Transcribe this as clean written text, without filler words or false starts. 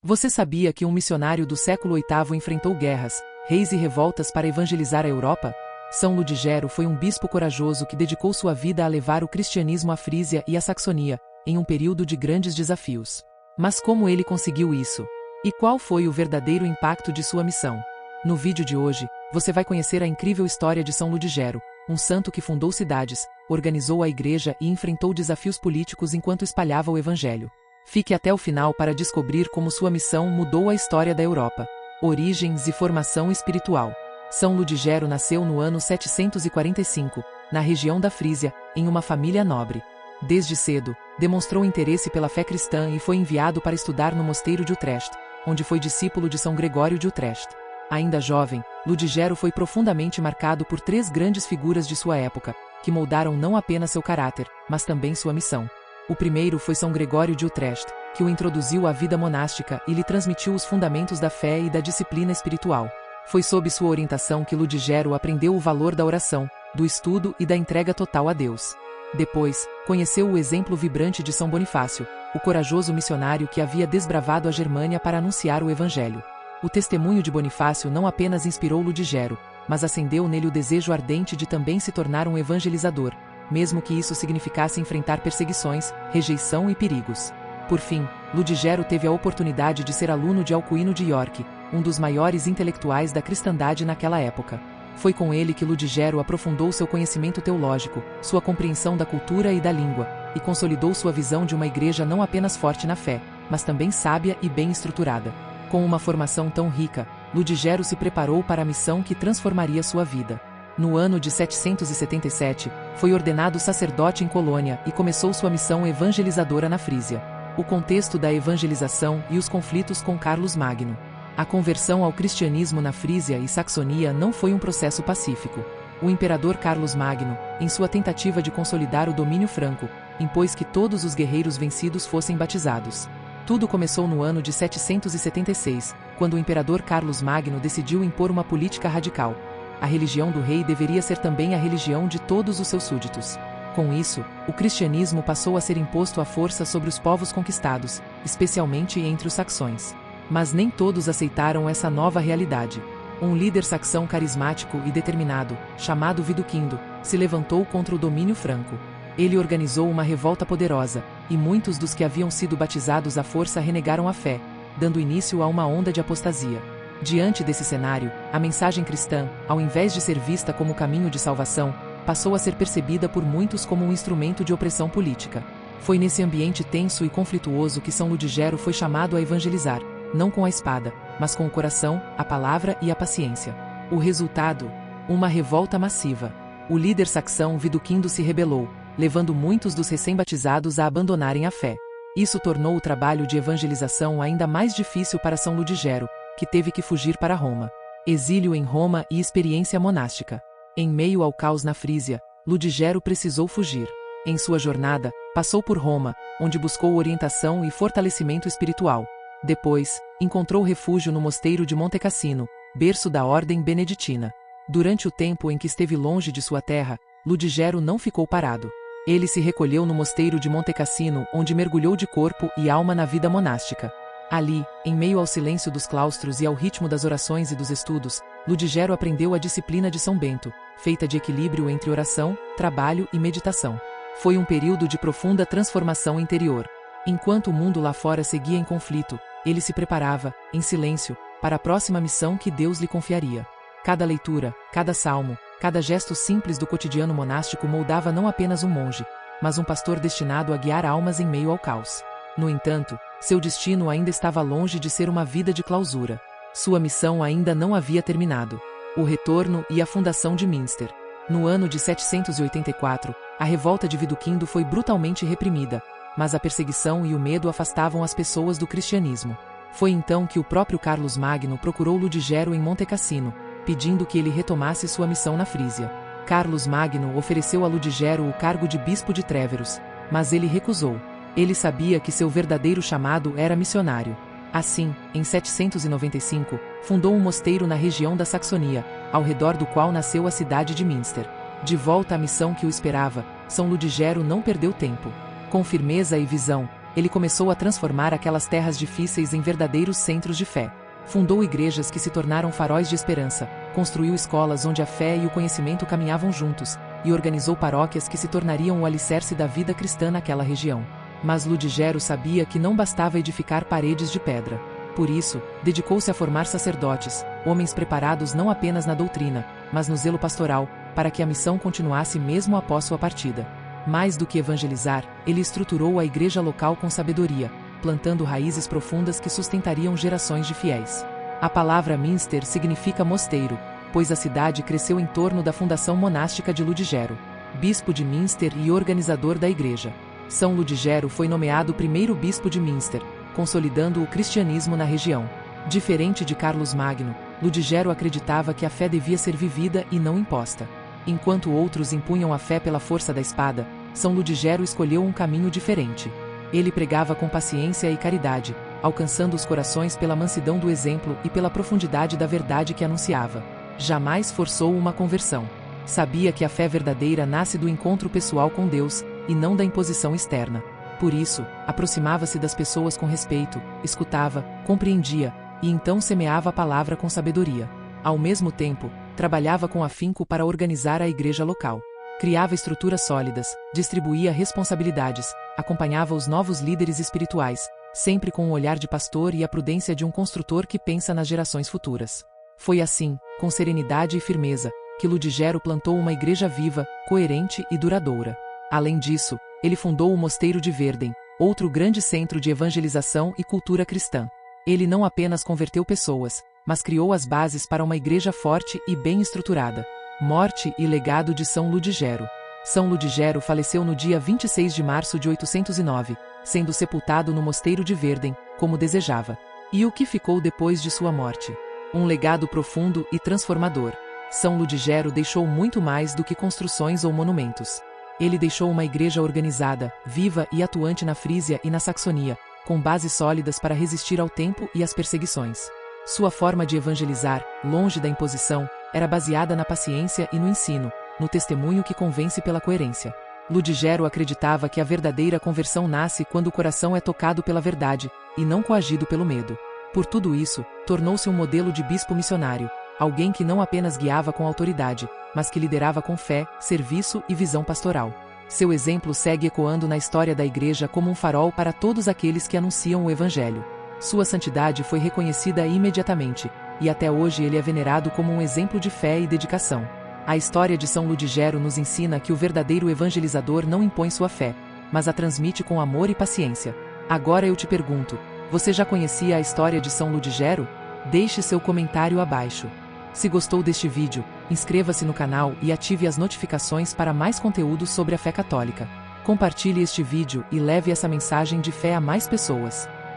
Você sabia que um missionário do século VIII enfrentou guerras, reis e revoltas para evangelizar a Europa? São Ludigero foi um bispo corajoso que dedicou sua vida a levar o cristianismo à Frísia e à Saxonia, em um período de grandes desafios. Mas como ele conseguiu isso? E qual foi o verdadeiro impacto de sua missão? No vídeo de hoje, você vai conhecer a incrível história de São Ludigero, um santo que fundou cidades, organizou a igreja e enfrentou desafios políticos enquanto espalhava o evangelho. Fique até o final para descobrir como sua missão mudou a história da Europa. Origens e formação espiritual. São Ludigero nasceu no ano 745, na região da Frísia, em uma família nobre. Desde cedo, demonstrou interesse pela fé cristã e foi enviado para estudar no mosteiro de Utrecht, onde foi discípulo de São Gregório de Utrecht. Ainda jovem, Ludigero foi profundamente marcado por três grandes figuras de sua época, que moldaram não apenas seu caráter, mas também sua missão. O primeiro foi São Gregório de Utrecht, que o introduziu à vida monástica e lhe transmitiu os fundamentos da fé e da disciplina espiritual. Foi sob sua orientação que Ludigero aprendeu o valor da oração, do estudo e da entrega total a Deus. Depois, conheceu o exemplo vibrante de São Bonifácio, o corajoso missionário que havia desbravado a Germânia para anunciar o Evangelho. O testemunho de Bonifácio não apenas inspirou Ludigero, mas acendeu nele o desejo ardente de também se tornar um evangelizador, mesmo que isso significasse enfrentar perseguições, rejeição e perigos. Por fim, Ludigero teve a oportunidade de ser aluno de Alcuino de York, um dos maiores intelectuais da cristandade naquela época. Foi com ele que Ludigero aprofundou seu conhecimento teológico, sua compreensão da cultura e da língua, e consolidou sua visão de uma igreja não apenas forte na fé, mas também sábia e bem estruturada. Com uma formação tão rica, Ludigero se preparou para a missão que transformaria sua vida. No ano de 777, foi ordenado sacerdote em Colônia e começou sua missão evangelizadora na Frísia. O contexto da evangelização e os conflitos com Carlos Magno. A conversão ao cristianismo na Frísia e Saxonia não foi um processo pacífico. O imperador Carlos Magno, em sua tentativa de consolidar o domínio franco, impôs que todos os guerreiros vencidos fossem batizados. Tudo começou no ano de 776, quando o imperador Carlos Magno decidiu impor uma política radical. A religião do rei deveria ser também a religião de todos os seus súditos. Com isso, o cristianismo passou a ser imposto à força sobre os povos conquistados, especialmente entre os saxões. Mas nem todos aceitaram essa nova realidade. Um líder saxão carismático e determinado, chamado Widukind, se levantou contra o domínio franco. Ele organizou uma revolta poderosa, e muitos dos que haviam sido batizados à força renegaram a fé, dando início a uma onda de apostasia. Diante desse cenário, a mensagem cristã, ao invés de ser vista como caminho de salvação, passou a ser percebida por muitos como um instrumento de opressão política. Foi nesse ambiente tenso e conflituoso que São Ludigero foi chamado a evangelizar, não com a espada, mas com o coração, a palavra e a paciência. O resultado? Uma revolta massiva. O líder saxão Widukind se rebelou, levando muitos dos recém-batizados a abandonarem a fé. Isso tornou o trabalho de evangelização ainda mais difícil para São Ludigero, que teve que fugir para Roma. Exílio em Roma e experiência monástica. Em meio ao caos na Frísia, Ludigero precisou fugir. Em sua jornada, passou por Roma, onde buscou orientação e fortalecimento espiritual. Depois, encontrou refúgio no mosteiro de Monte Cassino, berço da ordem beneditina. Durante o tempo em que esteve longe de sua terra, Ludigero não ficou parado. Ele se recolheu no mosteiro de Monte Cassino, onde mergulhou de corpo e alma na vida monástica. Ali, em meio ao silêncio dos claustros e ao ritmo das orações e dos estudos, Ludigero aprendeu a disciplina de São Bento, feita de equilíbrio entre oração, trabalho e meditação. Foi um período de profunda transformação interior. Enquanto o mundo lá fora seguia em conflito, ele se preparava, em silêncio, para a próxima missão que Deus lhe confiaria. Cada leitura, cada salmo, cada gesto simples do cotidiano monástico moldava não apenas um monge, mas um pastor destinado a guiar almas em meio ao caos. No entanto, seu destino ainda estava longe de ser uma vida de clausura. Sua missão ainda não havia terminado. O retorno e a fundação de Münster. No ano de 784, a revolta de Widukind foi brutalmente reprimida, mas a perseguição e o medo afastavam as pessoas do cristianismo. Foi então que o próprio Carlos Magno procurou Ludigero em Monte Cassino, pedindo que ele retomasse sua missão na Frísia. Carlos Magno ofereceu a Ludigero o cargo de bispo de Treveros, mas ele recusou. Ele sabia que seu verdadeiro chamado era missionário. Assim, em 795, fundou um mosteiro na região da Saxonia, ao redor do qual nasceu a cidade de Münster. De volta à missão que o esperava, São Ludigero não perdeu tempo. Com firmeza e visão, ele começou a transformar aquelas terras difíceis em verdadeiros centros de fé. Fundou igrejas que se tornaram faróis de esperança, construiu escolas onde a fé e o conhecimento caminhavam juntos, e organizou paróquias que se tornariam o alicerce da vida cristã naquela região. Mas Ludigero sabia que não bastava edificar paredes de pedra. Por isso, dedicou-se a formar sacerdotes, homens preparados não apenas na doutrina, mas no zelo pastoral, para que a missão continuasse mesmo após sua partida. Mais do que evangelizar, ele estruturou a igreja local com sabedoria, plantando raízes profundas que sustentariam gerações de fiéis. A palavra Münster significa mosteiro, pois a cidade cresceu em torno da fundação monástica de Ludigero. Bispo de Münster e organizador da igreja. São Ludigero foi nomeado primeiro bispo de Münster, consolidando o cristianismo na região. Diferente de Carlos Magno, Ludigero acreditava que a fé devia ser vivida e não imposta. Enquanto outros impunham a fé pela força da espada, São Ludigero escolheu um caminho diferente. Ele pregava com paciência e caridade, alcançando os corações pela mansidão do exemplo e pela profundidade da verdade que anunciava. Jamais forçou uma conversão. Sabia que a fé verdadeira nasce do encontro pessoal com Deus, e não da imposição externa. Por isso, aproximava-se das pessoas com respeito, escutava, compreendia, e então semeava a palavra com sabedoria. Ao mesmo tempo, trabalhava com afinco para organizar a igreja local. Criava estruturas sólidas, distribuía responsabilidades, acompanhava os novos líderes espirituais, sempre com o olhar de pastor e a prudência de um construtor que pensa nas gerações futuras. Foi assim, com serenidade e firmeza, que Ludigero plantou uma igreja viva, coerente e duradoura. Além disso, ele fundou o Mosteiro de Verden, outro grande centro de evangelização e cultura cristã. Ele não apenas converteu pessoas, mas criou as bases para uma igreja forte e bem estruturada. Morte e legado de São Ludigero. São Ludigero faleceu no dia 26 de março de 809, sendo sepultado no Mosteiro de Verden, como desejava. E o que ficou depois de sua morte? Um legado profundo e transformador. São Ludigero deixou muito mais do que construções ou monumentos. Ele deixou uma igreja organizada, viva e atuante na Frísia e na Saxonia, com bases sólidas para resistir ao tempo e às perseguições. Sua forma de evangelizar, longe da imposição, era baseada na paciência e no ensino, no testemunho que convence pela coerência. Ludigero acreditava que a verdadeira conversão nasce quando o coração é tocado pela verdade, e não coagido pelo medo. Por tudo isso, tornou-se um modelo de bispo missionário, alguém que não apenas guiava com autoridade, mas que liderava com fé, serviço e visão pastoral. Seu exemplo segue ecoando na história da Igreja como um farol para todos aqueles que anunciam o Evangelho. Sua santidade foi reconhecida imediatamente, e até hoje ele é venerado como um exemplo de fé e dedicação. A história de São Ludigero nos ensina que o verdadeiro evangelizador não impõe sua fé, mas a transmite com amor e paciência. Agora eu te pergunto, você já conhecia a história de São Ludigero? Deixe seu comentário abaixo. Se gostou deste vídeo, inscreva-se no canal e ative as notificações para mais conteúdos sobre a fé católica. Compartilhe este vídeo e leve essa mensagem de fé a mais pessoas.